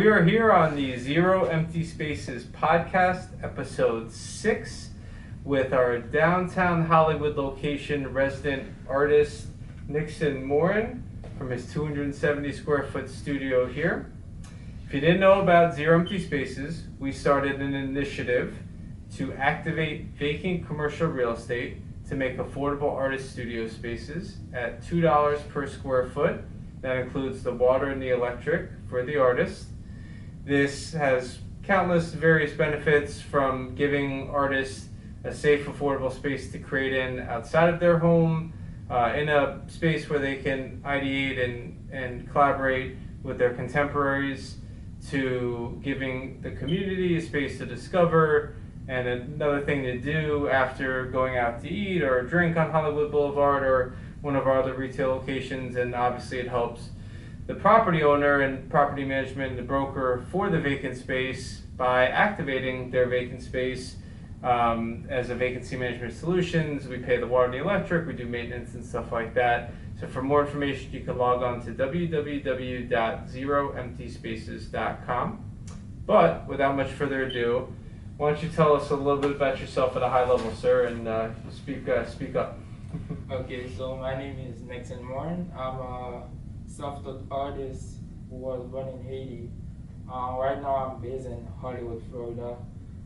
We are here on the Zero Empty Spaces podcast, episode 6, with our downtown Hollywood location resident artist, Nickson Morin, from his 270 square foot studio here. If you didn't know about Zero Empty Spaces, we started an initiative to activate vacant commercial real estate to make affordable artist studio spaces at $2 per square foot. That includes the water and the electric for the artist. This has countless various benefits, from giving artists a safe, affordable space to create in outside of their home, in a space where they can ideate and collaborate with their contemporaries, to giving the community a space to discover and another thing to do after going out to eat or drink on Hollywood Boulevard or one of our other retail locations. And obviously it helps the property owner and property management and the broker for the vacant space by activating their vacant space as a vacancy management solutions. We pay the water and the electric, we do maintenance and stuff like that. So for more information, you can log on to www.zeroemptyspaces.com. But without much further ado, why don't you tell us a little bit about yourself at a high level, sir, and speak up. Okay, so my name is Nickson Morin. I'm a self-taught artist who was born in Haiti. Right now I'm based in Hollywood, Florida.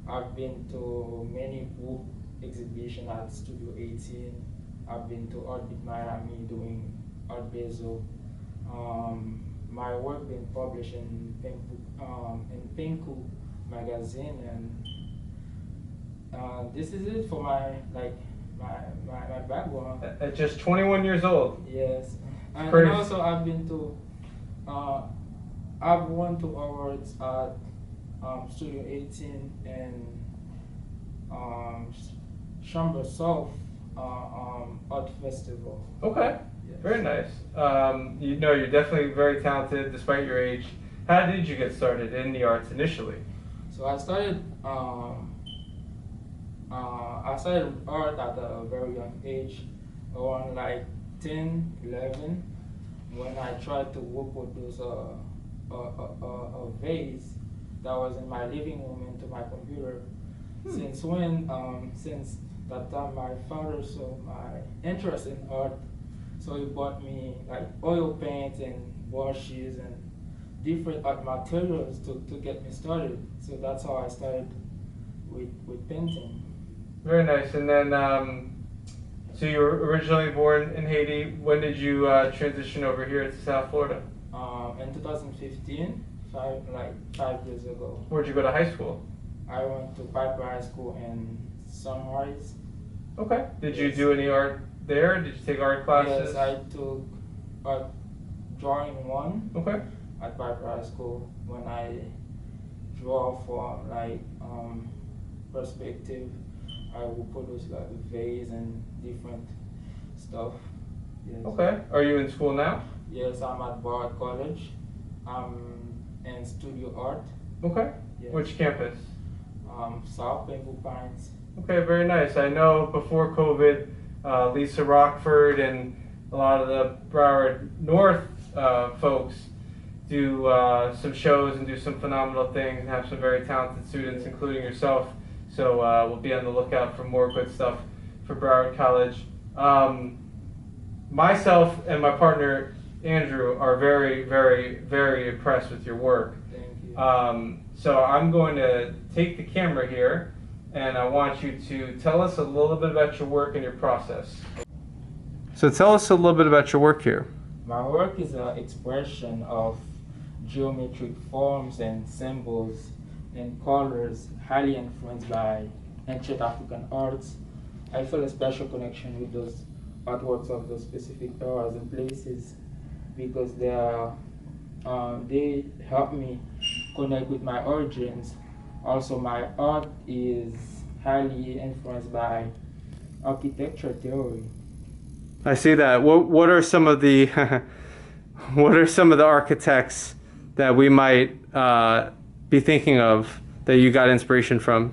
I've been to many book exhibitions at Studio 18. I've been to Art Beat Miami doing Art Basel. My work been published in Pinku magazine, and this is it for my background. At just 21 years old. Yes, and Crazy. also I've been to I've won 2 awards at Studio 18 and Chamber South Art Festival. Okay, Yes. very nice. You're definitely very talented despite your age. How did you get started in the arts initially? So I started with art at a very young age, around like 10, 11, when I tried to reproduce a vase that was in my living room into my computer. Since that time my father saw my interest in art, so he bought me like oil paint and brushes and different art materials to get me started. So that's how I started with painting. Very nice. And then, so you were originally born in Haiti. When did you transition over here to South Florida? In 2015, 5 years ago. Where'd you go to high school? I went to Piper High School in Sunrise. Okay. Did you Yes. do any art there? Did you take art classes? Yes, I took art drawing 1 Okay. at Piper High School when I draw from perspective. I will produce like a vase and different stuff. Yes. Okay. Are you in school now? Yes, I'm at Broward College. I'm in studio art. Okay. Yes. Which campus? South Bengal Pines. Okay, very nice. I know before COVID, Lisa Rockford and a lot of the Broward North folks do some shows and do some phenomenal things and have some very talented students, including yourself. So we'll be on the lookout for more good stuff for Broward College. Myself and my partner, Andrew, are very, very, very impressed with your work. Thank you. So I'm going to take the camera here, and I want you to tell us a little bit about your work and your process. So tell us a little bit about your work here. My work is an expression of geometric forms and symbols and colors highly influenced by ancient African arts. I feel a special connection with those artworks of those specific eras and places because they help me connect with my origins. Also, my art is highly influenced by architecture theory. I see that. What are some of the architects that we might be thinking of that you got inspiration from?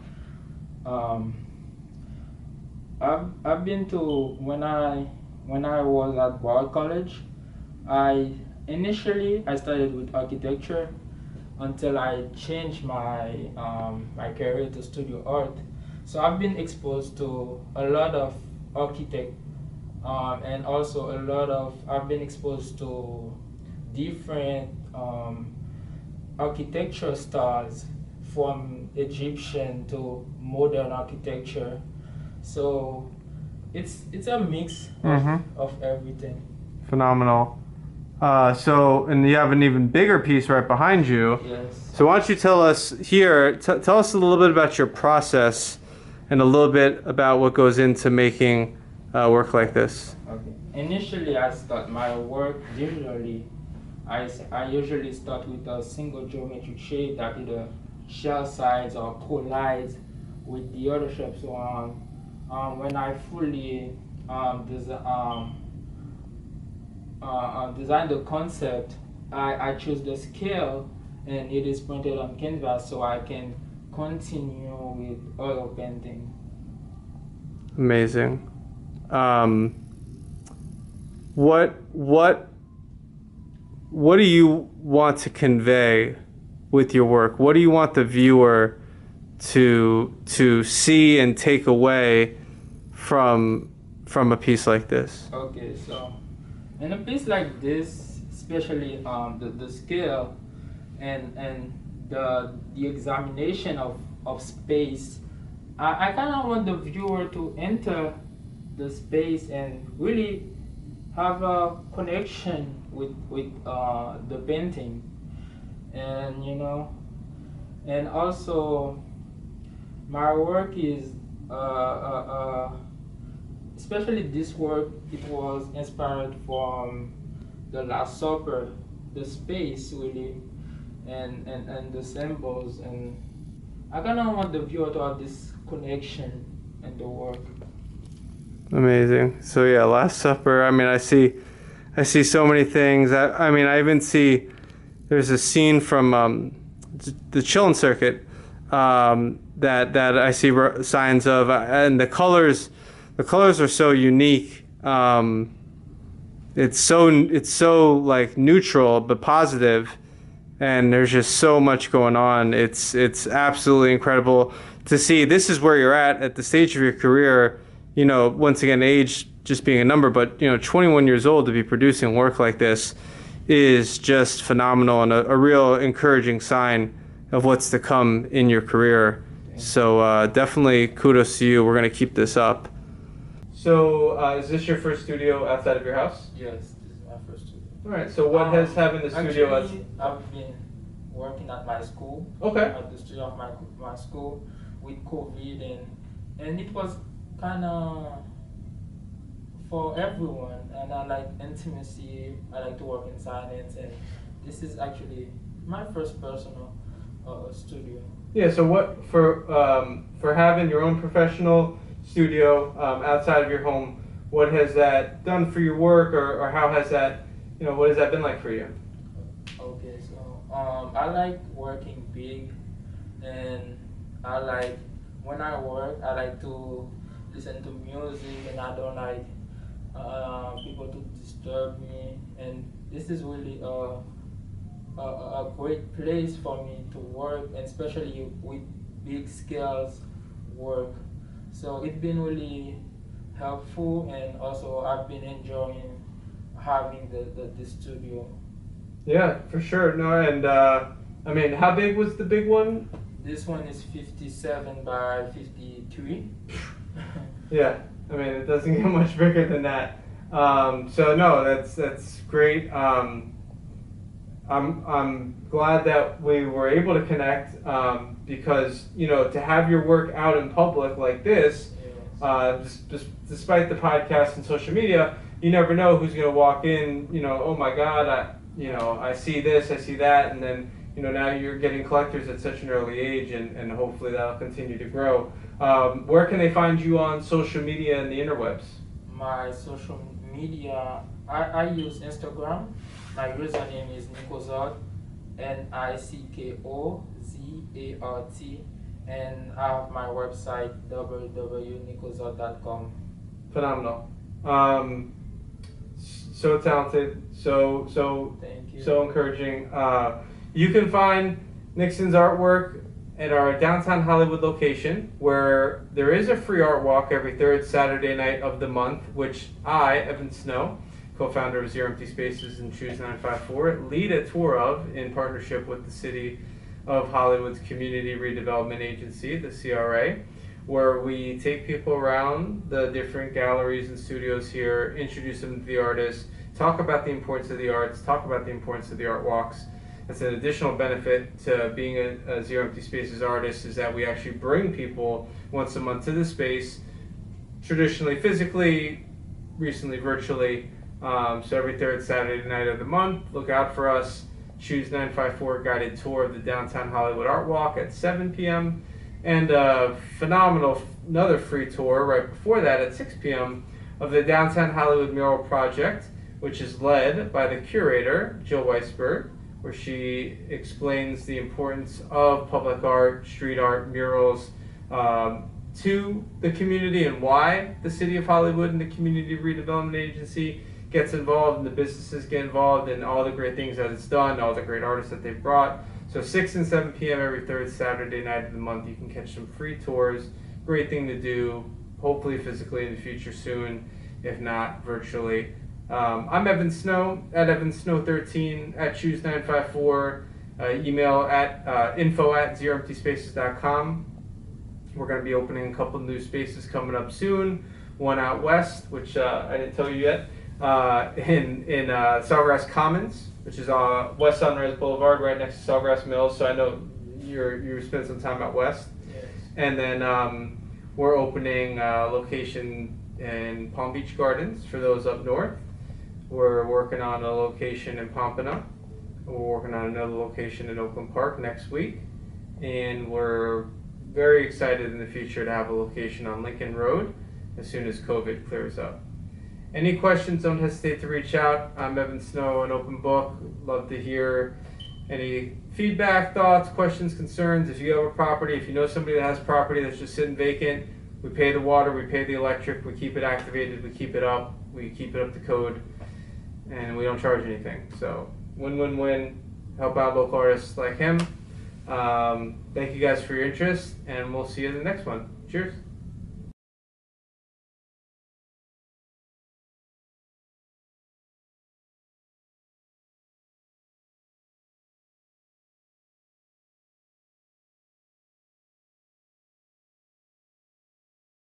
I've been to when I was at Broward College. I started with architecture. until I changed my career to studio art. So I've been exposed to a lot of architect, and also I've been exposed to different architecture styles, from Egyptian to modern architecture. So it's a mix of everything. Phenomenal. And you have an even bigger piece right behind you. Yes. So why don't you tell us here, tell us a little bit about your process and a little bit about what goes into making work like this. Okay. Initially, I start my work digitally. I usually start with a single geometric shape that either shell sides or collides with the other shapes. So when I fully design the concept, I choose the scale, and it is printed on canvas so I can continue with oil painting. Amazing. What do you want to convey with your work? What do you want the viewer to see and take away from a piece like this? Okay, so in a piece like this, especially the scale and the examination of space, I kind of want the viewer to enter the space and really have a connection with the painting, and and also my work is especially this work, it was inspired from the Last Supper, the space really, and the symbols, and I kind of want the viewer to have this connection in the work. Amazing. So yeah, Last Supper. I mean, I see so many things. I mean, I even see there's a scene from the Chillin' Circuit that I see signs of, and the colors are so unique. It's so like neutral but positive, and there's just so much going on. It's absolutely incredible to see. This is where you're at the stage of your career. Once again, age just being a number, but 21 years old to be producing work like this is just phenomenal, and a real encouraging sign of what's to come in your career. So definitely kudos to you. We're going to keep this up. So is this your first studio outside of your house? Yes, this is my first studio. All right. So what has having the studio? Actually, I've been working at my school. Okay. At the studio of my school with COVID, and it was kind of for everyone, and I like intimacy. I like to work in silence, and this is actually my first personal studio. Yeah. So what for having your own professional studio outside of your home? What has that done for your work, or how has that, what has that been like for you? Okay, so I like working big, and I like when I work, I like to listen to music, and I don't like people to disturb me, and this is really a great place for me to work, and especially with big scales work. So it's been really helpful, and also I've been enjoying having the studio. Yeah, for sure. No, and I mean, how big was the big one? This one is 57 by 53. Yeah, I mean, it doesn't get much bigger than that. So no, that's great. I'm glad that we were able to connect, because to have your work out in public like this, despite the podcast and social media, you never know who's going to walk in. Oh my God, I see this, I see that, and then now you're getting collectors at such an early age, and hopefully that'll continue to grow. Where can they find you on social media and the interwebs? My social media, I use Instagram. My username is Nikozart, NICKOZART, and I have my website www.nikozart.com. Phenomenal. So talented, so Thank you. so encouraging. You can find Nickson's artwork at our downtown Hollywood location, where there is a free art walk every third Saturday night of the month, which I, Evan Snow, co-founder of Zero Empty Spaces and Choose 954, lead a tour of in partnership with the City of Hollywood's Community Redevelopment Agency, the CRA, where we take people around the different galleries and studios here, introduce them to the artists, talk about the importance of the arts, talk about the importance of the art walks. That's an additional benefit to being a Zero Empty Spaces artist, is that we actually bring people once a month to the space, traditionally physically, recently virtually. So every third Saturday night of the month, look out for us. Choose 954 guided tour of the downtown Hollywood Art Walk at 7 p.m. and a phenomenal another free tour right before that at 6 p.m. of the Downtown Hollywood Mural Project, which is led by the curator, Jill Weisberg, where she explains the importance of public art, street art, murals to the community, and why the City of Hollywood and the Community Redevelopment Agency gets involved and the businesses get involved and all the great things that it's done, all the great artists that they've brought. So 6 and 7 p.m. every third Saturday night of the month, you can catch some free tours. Great thing to do, hopefully physically in the future soon, if not virtually. I'm Evan Snow, at evansnow13, at choose954, email at info@zeroemptyspaces.com. We're going to be opening a couple new spaces coming up soon. One out west, which I didn't tell you yet, in Sawgrass Commons, which is West Sunrise Boulevard, right next to Sawgrass Mills. So I know you spent some time out west. Yes. And then we're opening a location in Palm Beach Gardens for those up north. We're working on a location in Pompano. We're working on another location in Oakland Park next week. And we're very excited in the future to have a location on Lincoln Road as soon as COVID clears up. Any questions, don't hesitate to reach out. I'm Evan Snow, an open book. Love to hear any feedback, thoughts, questions, concerns. If you have a property, if you know somebody that has property that's just sitting vacant, we pay the water, we pay the electric, we keep it activated, we keep it up to code, and we don't charge anything. So win-win-win, help out local artists like him. Thank you guys for your interest, and we'll see you in the next one. Cheers.